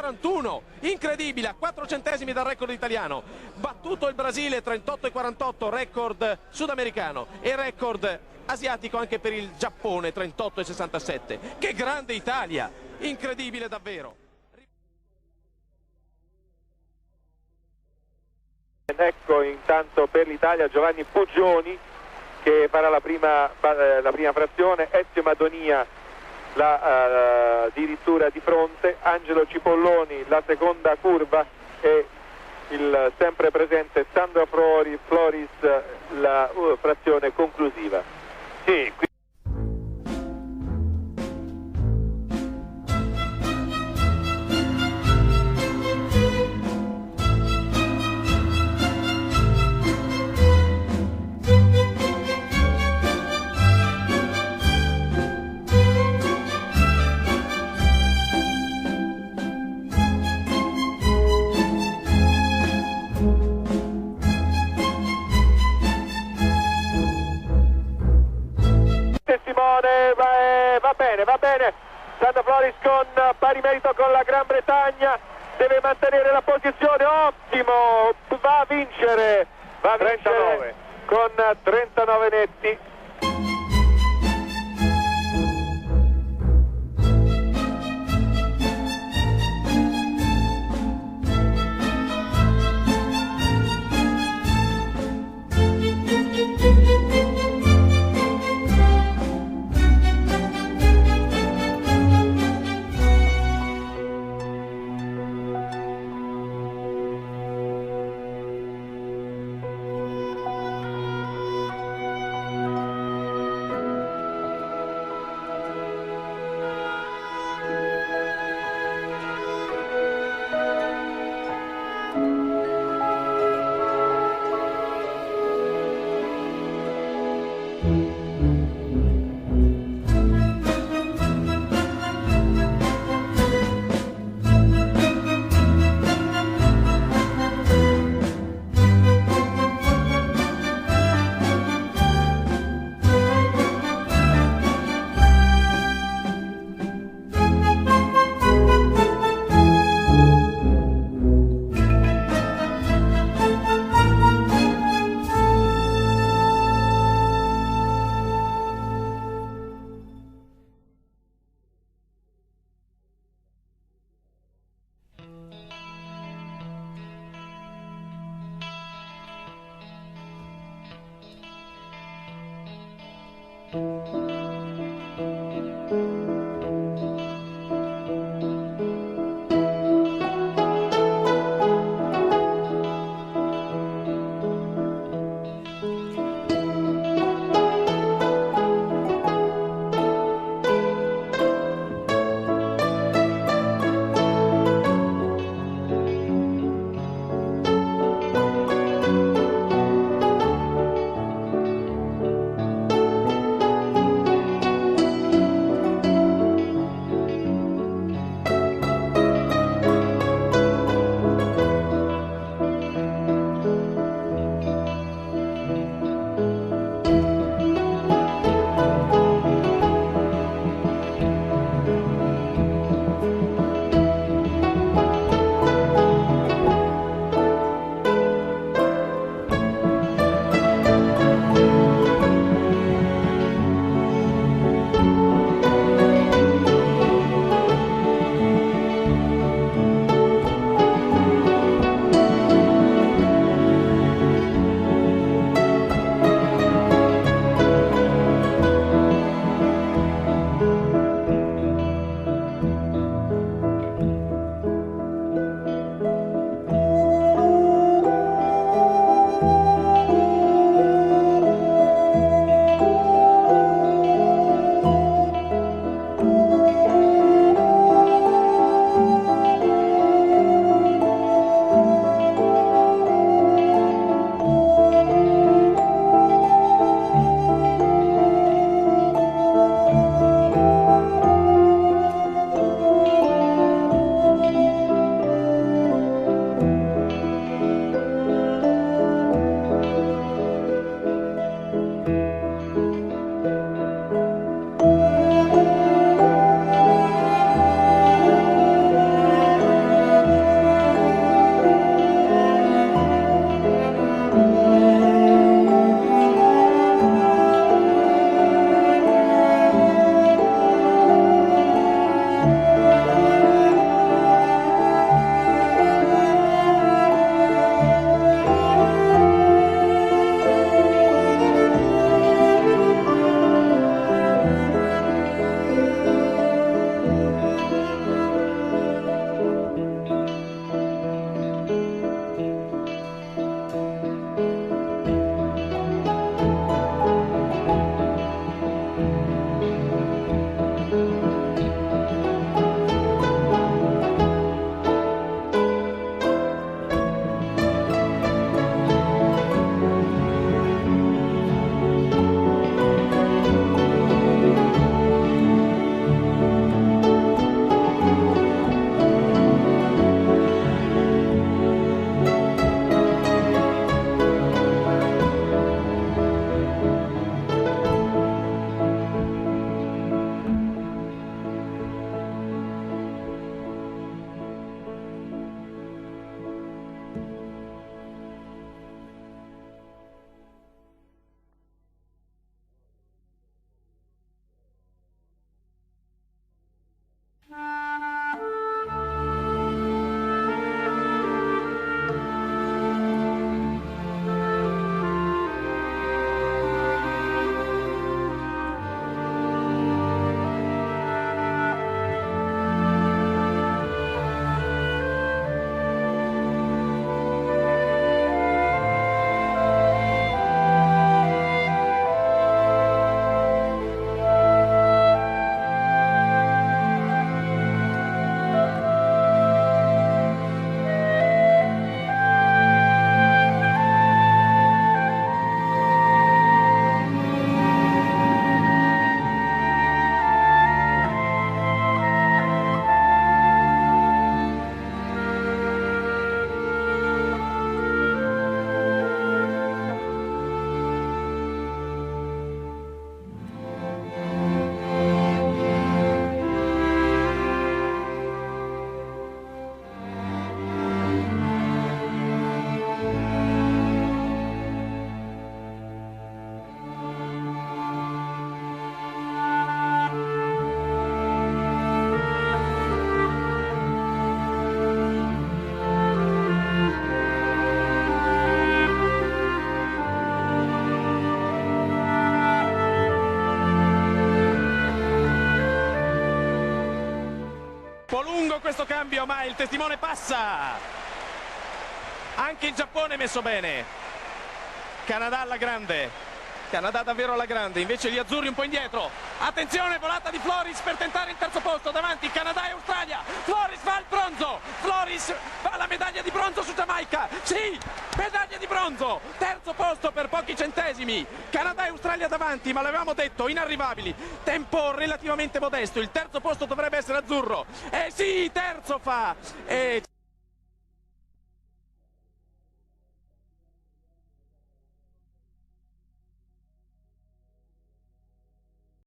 38,41, incredibile, a 4 centesimi dal record italiano. Battuto il Brasile 38,48, record sudamericano, e record asiatico anche per il Giappone 38,67. Che grande Italia, incredibile davvero. Ecco intanto per l'Italia Giovanni Poggioni che farà la prima frazione, Ezio Madonia addirittura di fronte, Angelo Cipolloni la seconda curva e il sempre presente Sandro Floris la frazione conclusiva. Sì, Simone, va bene, Sandro Floris con pari merito con la Gran Bretagna, deve mantenere la posizione, ottimo, va a vincere 39 con 39 netti. po' lungo questo cambio, ma il testimone passa. Anche il Giappone è messo bene. Canada alla grande. Canada davvero alla grande, invece gli azzurri un po' indietro. Attenzione, volata di Floris per tentare il terzo posto, davanti Canada e Australia. Floris fa il bronzo, Floris fa la medaglia di bronzo su Giamaica. Sì, medaglia di bronzo, terzo posto per pochi centesimi. Canada e Australia davanti, ma l'avevamo detto, inarrivabili. Tempo relativamente modesto, il terzo posto dovrebbe essere azzurro. Sì, terzo fa.